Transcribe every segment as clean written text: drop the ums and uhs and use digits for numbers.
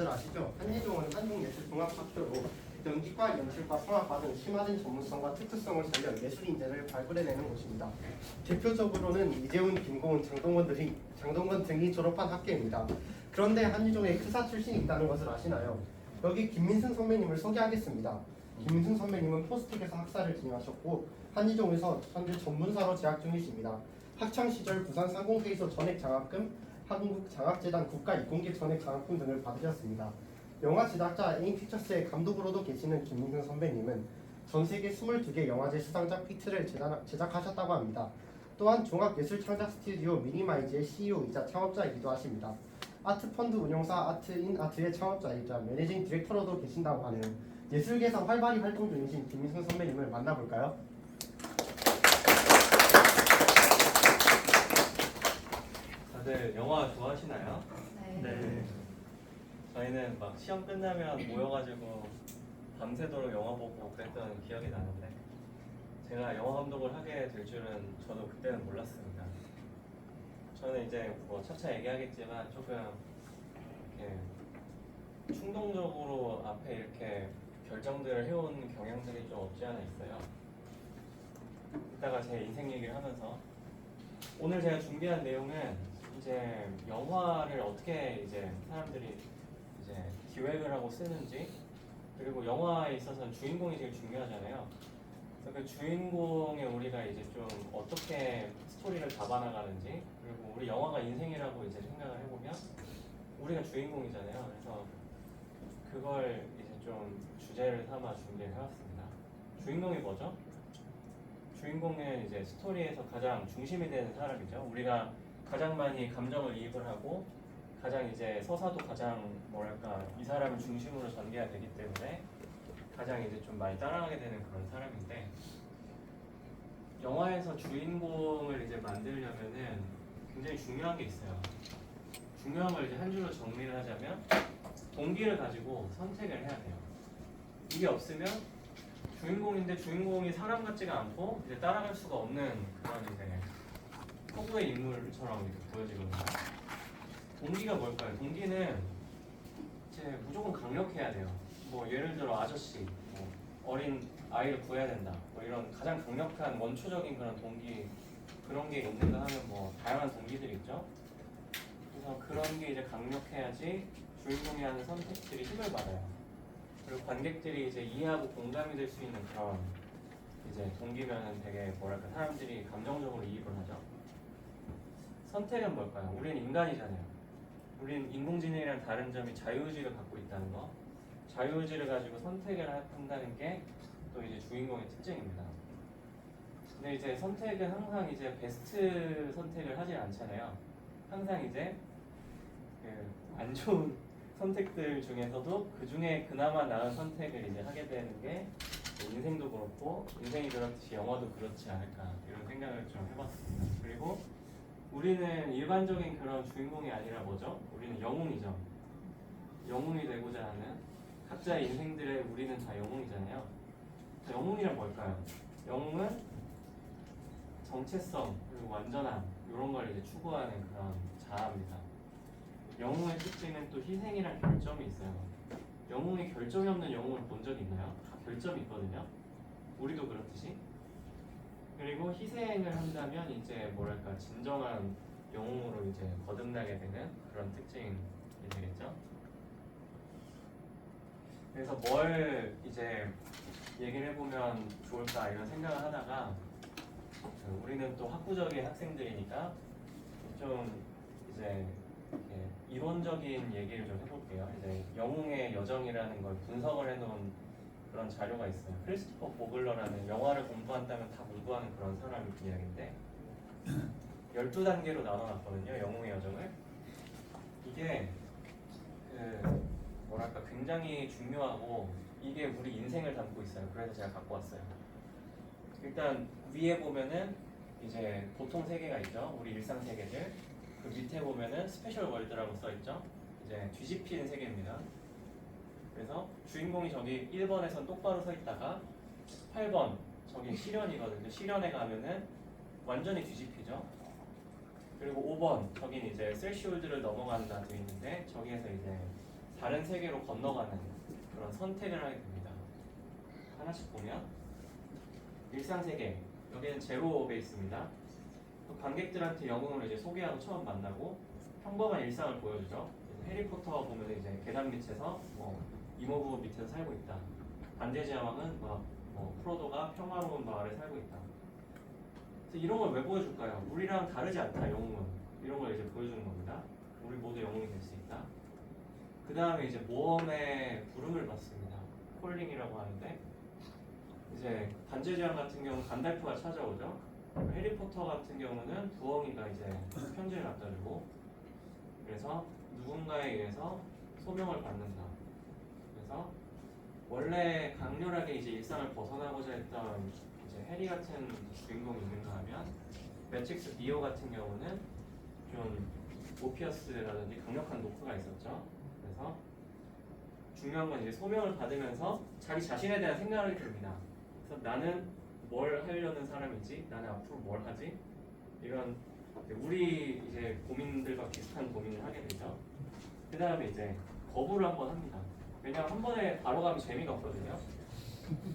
다들 아시죠? 한예종은 한국예술종합학교로 연기과 연출과 성악과 등 심화된 전문성과 특수성을 살려 예술인재를 발굴해내는 곳입니다. 대표적으로는 이재훈, 김고은, 장동건 등이 졸업한 학교입니다. 그런데 한예종에 크사 출신이 있다는 것을 아시나요? 여기 김민승 선배님을 소개하겠습니다. 김민승 선배님은 포스텍에서 학사를 진행하셨고 한예종에서 현재 전문사로 재학 중이십니다. 학창시절 부산 상공회의소 전액장학금, 한국장학재단 국가이공계 전액장학금 등을 받으셨습니다. 영화 제작자 에임픽처스의 감독으로도 계시는 김민승 선배님은 전세계 22개 영화제 수상작 피트를 제작하셨다고 합니다. 또한 종합예술창작 스튜디오 미니마이즈의 CEO이자 창업자이기도 하십니다. 아트펀드 운용사 아트인아트의 창업자이자 매니징 디렉터로도 계신다고 하네요. 예술계에서 활발히 활동 중이신 김민승 선배님을 만나볼까요? 다들 영화 좋아하시나요? 네. 저희는 막 시험 끝나면 모여가지고 밤새도록 영화 보고 그랬던 기억이 나는데 제가 영화 감독을 하게 될 줄은 저도 그때는 몰랐습니다. 저는 이제 뭐 차차 얘기하겠지만 조금 이렇게 충동적으로 앞에 이렇게 결정들을 해온 경향들이 좀 없지 않아 있어요. 이따가 제 인생 얘기를 하면서 오늘 제가 준비한 내용은 이제 영화를 어떻게 이제 사람들이 이제 기획을 하고 쓰는지, 그리고 영화에 있어서는 주인공이 되게 중요하잖아요. 그래서 그 주인공의 우리가 이제 좀 어떻게 스토리를 잡아나가는지, 그리고 우리 영화가 인생이라고 이제 생각을 해보면 우리가 주인공이잖아요. 그래서 그걸 이제 좀 주제를 삼아 준비를 해왔습니다. 주인공이 뭐죠? 주인공은 이제 스토리에서 가장 중심이 되는 사람이죠. 우리가 가장 많이 감정을 이입을 하고 가장 이제 서사도 가장 뭐랄까 이 사람을 중심으로 전개가 되기 때문에 가장 이제 좀 많이 따라가게 되는 그런 사람인데, 영화에서 주인공을 이제 만들려면은 굉장히 중요한 게 있어요. 중요한 걸 이제 한 줄로 정리를 하자면 동기를 가지고 선택을 해야 돼요. 이게 없으면 주인공인데 주인공이 사람 같지가 않고 이제 따라갈 수가 없는 그런 이제 허구의 인물처럼 이렇게 보여지거든요. 동기가 뭘까요? 동기는 이제 무조건 강력해야 돼요. 뭐 예를 들어 아저씨, 뭐 어린 아이를 구해야 된다, 뭐 이런 가장 강력한 원초적인 그런 동기, 그런 게 있는가 하면 뭐 다양한 동기들이 있죠. 그래서 그런 게 이제 강력해야지 주인공이 하는 선택들이 힘을 받아요. 그리고 관객들이 이제 이해하고 공감이 될 수 있는 그런 이제 동기면은 되게 뭐랄까 사람들이 감정적으로 이입을 하죠. 선택은 뭘까요? 우리는 인간이잖아요. 우리는 인공지능이랑 다른 점이 자유의지를 갖고 있다는 거. 자유의지를 가지고 선택을 한다는 게 또 이제 주인공의 특징입니다. 근데 이제 선택은 항상 이제 베스트 선택을 하지 않잖아요. 항상 이제 안 좋은 선택들 중에서도 그 중에 그나마 나은 선택을 이제 하게 되는 게 인생도 그렇고 인생이 그렇듯이 영화도 그렇지 않을까, 이런 생각을 좀 해봤습니다. 그리고 우리는 일반적인 그런 주인공이 아니라 뭐죠? 우리는 영웅이죠. 영웅이 되고자 하는 각자의 인생들의 우리는 다 영웅이잖아요. 자, 영웅이란 뭘까요? 영웅은 정체성 그리고 완전함 이런 걸 이제 추구하는 그런 자아입니다. 영웅의 특징은 또 희생이란 결점이 있어요. 영웅이 결점이 없는 영웅을 본 적 있나요? 다 결점이 있거든요. 우리도 그렇듯이. 그리고 희생을 한다면 이제 뭐랄까 진정한 영웅으로 이제 거듭나게 되는 그런 특징이 되겠죠. 그래서 뭘 이제 얘기를 해보면 좋을까 이런 생각을 하다가 우리는 또 학구적인 학생들이니까 좀 이제 이렇게 이론적인 얘기를 좀 해볼게요. 이제 영웅의 여정이라는 걸 분석을 해놓은 그런 자료가 있어요. 크리스토퍼 보글러라는 영화를 공부한다면 다 공부하는 그런 사람 이야기인데 12단계로 나눠놨거든요. 영웅의 여정을. 이게 뭐랄까 굉장히 중요하고 이게 우리 인생을 담고 있어요. 그래서 제가 갖고 왔어요. 일단 위에 보면은 이제 보통 세계가 있죠. 우리 일상 세계들. 그 밑에 보면은 스페셜 월드라고 써있죠. 이제 뒤집힌 세계입니다. 그래서 주인공이 저기 1번에선 똑바로 서 있다가 8번 저기 시련이거든요. 시련에 가면은 완전히 뒤집히죠. 그리고 5번 저긴 이제 셀시홀드를 넘어간다 되어 있는데 저기에서 이제 다른 세계로 건너가는 그런 선택을 하게 됩니다. 하나씩 보면 일상 세계 여기는 제로 베이스입니다. 관객들한테 영웅을 이제 소개하고 처음 만나고 평범한 일상을 보여주죠. 그래서 해리포터 보면 이제 계단 밑에서 뭐 이모부 밑에서 살고 있다. 반지의 제왕은 뭐 프로도가 평화로운 마을에 살고 있다. 그래서 이런 걸 왜 보여줄까요? 우리랑 다르지 않다 영웅은 이런 걸 이제 보여주는 겁니다. 우리 모두 영웅이 될 수 있다. 그 다음에 이제 모험의 부름을 받습니다. 콜링이라고 하는데 이제 반지의 제왕 같은 경우는 간달프가 찾아오죠. 해리포터 같은 경우는 부엉이가 이제 편지를 갖다주고 그래서 누군가에 의해서 소명을 받는다. 그래서 원래 강렬하게 이제 일상을 벗어나고자 했던 이제 해리 같은 주인공이 있는가 하면 매트릭스 니오 같은 경우는 좀 모피어스라든지 강력한 노크가 있었죠. 그래서 중요한 건 이제 소명을 받으면서 자기 자신에 대한 생각을 듭니다. 그래서 나는 뭘 하려는 사람이지? 나는 앞으로 뭘 하지? 이런 우리 이제 고민들과 비슷한 고민을 하게 되죠. 그 다음에 이제 거부를 한번 합니다. 왜냐하면 한 번에 바로 가면 재미가 없거든요.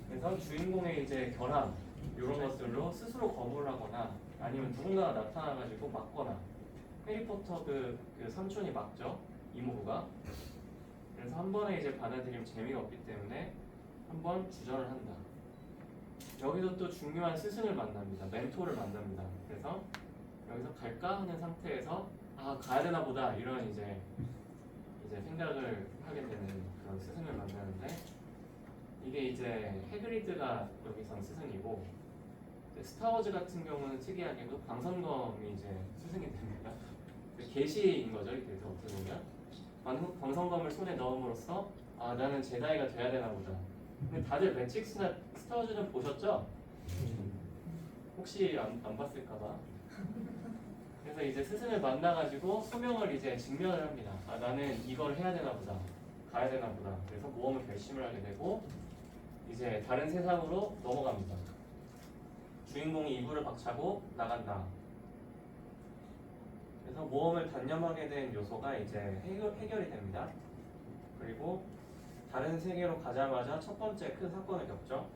그래서 주인공의 이제 결함 이런 것들로 스스로 거부를 하거나 아니면 누군가가 나타나가지고 막거나 해리포터 그 삼촌이 막죠 이모부가. 그래서 한 번에 이제 받아들이면 재미가 없기 때문에 한 번 주저를 한다. 여기서 또 중요한 스승을 만납니다. 멘토를 만납니다. 그래서 여기서 갈까 하는 상태에서 아 가야 되나 보다 이런 이제 생각을 하게 되는 그런 스승을 만나는데 이게 이제 해그리드가 여기선 스승이고 스타워즈 같은 경우는 특이하게도 광선검이 이제 스승이 됩니다. 계시인 거죠. 그래서 어떻게 보면 광선검을 손에 넣음으로써 아 나는 제다이가 돼야 되나 보다. 근데 다들 매트릭스나 스타워즈는 보셨죠? 혹시 안 봤을까봐. 그래서 이제 스승을 만나가지고 소명을 이제 직면을 합니다. 아 나는 이걸 해야 되나 보다, 가야 되나 보다. 그래서 모험을 결심을 하게 되고 이제 다른 세상으로 넘어갑니다. 주인공이 이불을 박차고 나간다. 그래서 모험을 단념하게 된 요소가 이제 해결이 됩니다. 그리고 다른 세계로 가자마자 첫 번째 큰 사건을 겪죠.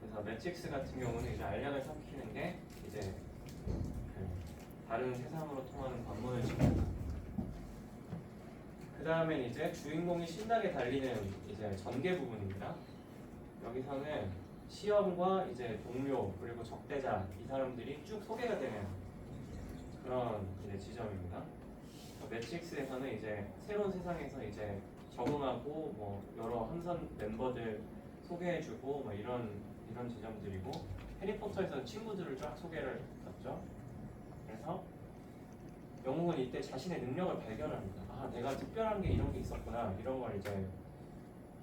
그래서 매트릭스 같은 경우는 이제 알약을 삼키는 게 이제 다른 세상으로 통하는 관문을 짓는다. 그 다음엔 이제 주인공이 신나게 달리는 이제 전개 부분입니다. 여기서는 시험과 이제 동료 그리고 적대자 이 사람들이 쭉 소개가 되는 그런 이제 지점입니다. 매트릭스에서는 이제 새로운 세상에서 이제 적응하고 뭐 여러 함선 멤버들 소개해주고 뭐 이런 지점들이고 해리포터에서는 친구들을 쫙 소개를 했죠. 그래서 영웅은 이때 자신의 능력을 발견합니다. 아 내가 특별한 게 이런 게 있었구나 이런 걸 이제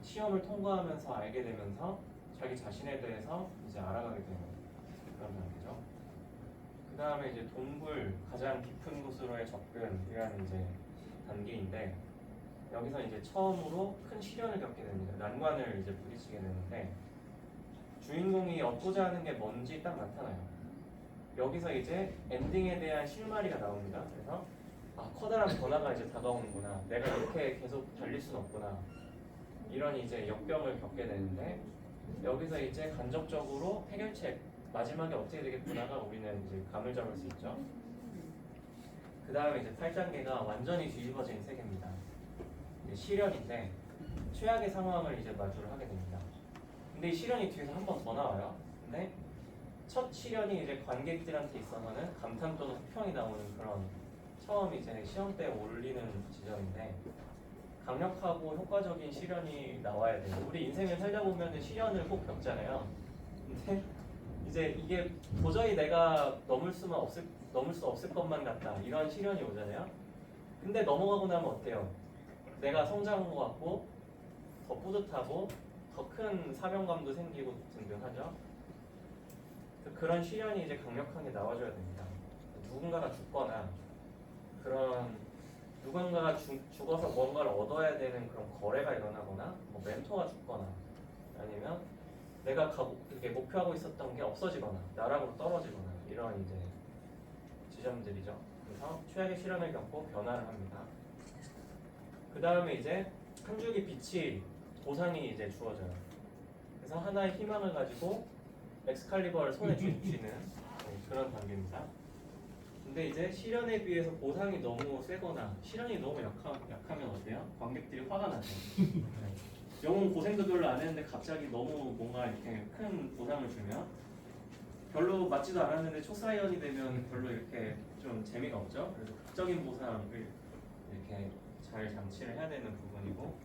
시험을 통과하면서 알게 되면서 자기 자신에 대해서 이제 알아가게 되는 그런 단계죠. 그 다음에 이제 동굴 가장 깊은 곳으로의 접근이라는 이제 단계인데 여기서 이제 처음으로 큰 시련을 겪게 됩니다. 난관을 이제 부딪히게 되는데 주인공이 얻고자 하는 게 뭔지 딱 나타나요. 여기서 이제 엔딩에 대한 실마리가 나옵니다. 그래서 아 커다란 변화가 이제 다가오는구나. 내가 이렇게 계속 달릴 수는 없구나. 이런 이제 역병을 겪게 되는데 여기서 이제 간접적으로 해결책 마지막에 어떻게 되겠구나가 우리는 이제 감을 잡을 수 있죠. 그 다음에 이제 8단계가 완전히 뒤집어진 세계입니다. 시련인데 최악의 상황을 이제 마주를 하게 됩니다. 근데 이 시련이 뒤에서 한 번 더 나와요. 근데 첫 시련이 이제 관객들한테 있어서는 감탄 또는 호평이 나오는 그런 처음 이제 시험대에 올리는 지점인데 강력하고 효과적인 시련이 나와야 돼요. 우리 인생을 살다 보면 시련을 꼭 겪잖아요. 근데 이제 이게 도저히 내가 넘을 수 없을 것만 같다. 이런 시련이 오잖아요. 근데 넘어가고 나면 어때요? 내가 성장한 것 같고 더 뿌듯하고 더 큰 사명감도 생기고 등등 하죠. 그런 시련이 이제 강력하게 나와줘야 됩니다. 누군가가 죽거나 그런 누군가가 죽어서 뭔가를 얻어야 되는 그런 거래가 일어나거나 뭐 멘토가 죽거나 아니면 내가 이렇게 목표하고 있었던 게 없어지거나 나락으로 떨어지거나 이런 이제 지점들이죠. 그래서 최악의 시련을 겪고 변화를 합니다. 그 다음에 이제 한 줄기 빛이 보상이 이제 주어져요. 그래서 하나의 희망을 가지고 엑스칼리버를 손에 쥐는 그런 관계입니다. 근데 이제 시련에 비해서 보상이 너무 세거나 시련이 너무 약하면 어때요? 관객들이 화가 나죠. 영웅 고생도 별로 안 했는데 갑자기 너무 뭔가 이렇게 큰 보상을 주면 별로 맞지도 않았는데 초사이언이 되면 별로 이렇게 좀 재미가 없죠. 그래서 극적인 보상을 이렇게 잘 장치를 해야 되는 부분이고,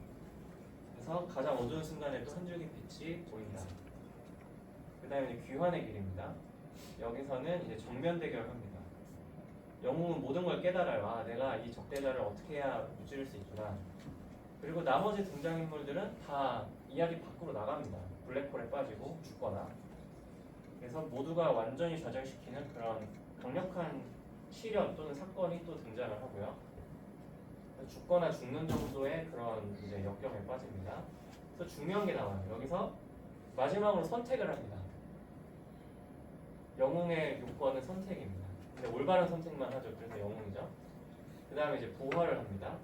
그래서 가장 어두운 순간에도 한 줄기 빛이 보인다. 그 다음에 귀환의 길입니다. 여기서는 이제 정면 대결합니다. 영웅은 모든 걸 깨달아요. 아, 내가 이 적대자를 어떻게 해야 무찌를 수 있구나. 그리고 나머지 등장인물들은 다 이야기 밖으로 나갑니다. 블랙홀에 빠지고 죽거나. 그래서 모두가 완전히 좌절시키는 그런 강력한 시련 또는 사건이 또 등장을 하고요. 죽거나 죽는 정도의 그런 이제 역경에 빠집니다. 그래서 중요한 게 나와요. 여기서 마지막으로 선택을 합니다. 영웅의 요건은 선택입니다. 근데 올바른 선택만 하죠. 그래서 영웅이죠. 그 다음에 이제 부활을 합니다.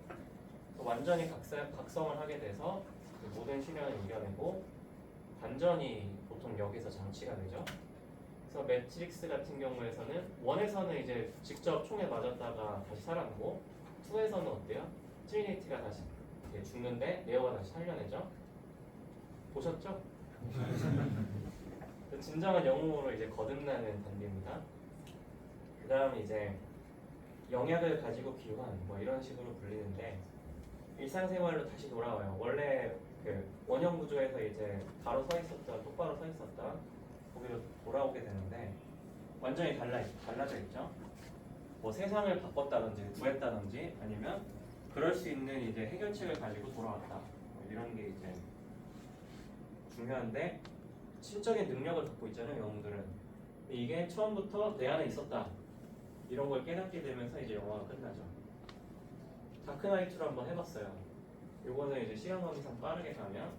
완전히 각성을 하게 돼서 그 모든 시련을 이겨내고 반전이 보통 여기서 장치가 되죠. 그래서 매트릭스 같은 경우에서는 1에서는 이제 직접 총에 맞았다가 다시 살아나고 2에서는 어때요? 트리니티가 다시 죽는데 네오가 다시 살려내죠. 보셨죠? 진정한 영웅으로 이제 거듭나는 단계입니다. 그 다음에 이제 영약을 가지고 귀환 뭐 이런 식으로 불리는데 일상생활로 다시 돌아와요. 원래 그 원형 구조에서 이제 바로 서 있었던 똑바로 서 있었던 거기로 돌아오게 되는데 완전히 달라져 있죠. 뭐 세상을 바꿨다든지 구했다든지 아니면 그럴 수 있는 이제 해결책을 가지고 돌아왔다. 뭐 이런 게 이제 중요한데 신적인 능력을 갖고 있잖아요, 영웅들은. 근데 이게 처음부터 내 안에 있었다. 이런 걸 깨닫게 되면서 이제 영화가 끝나죠. 다크나이트로 한번 해봤어요. 요거는 이제 시간 관계상 빠르게 가면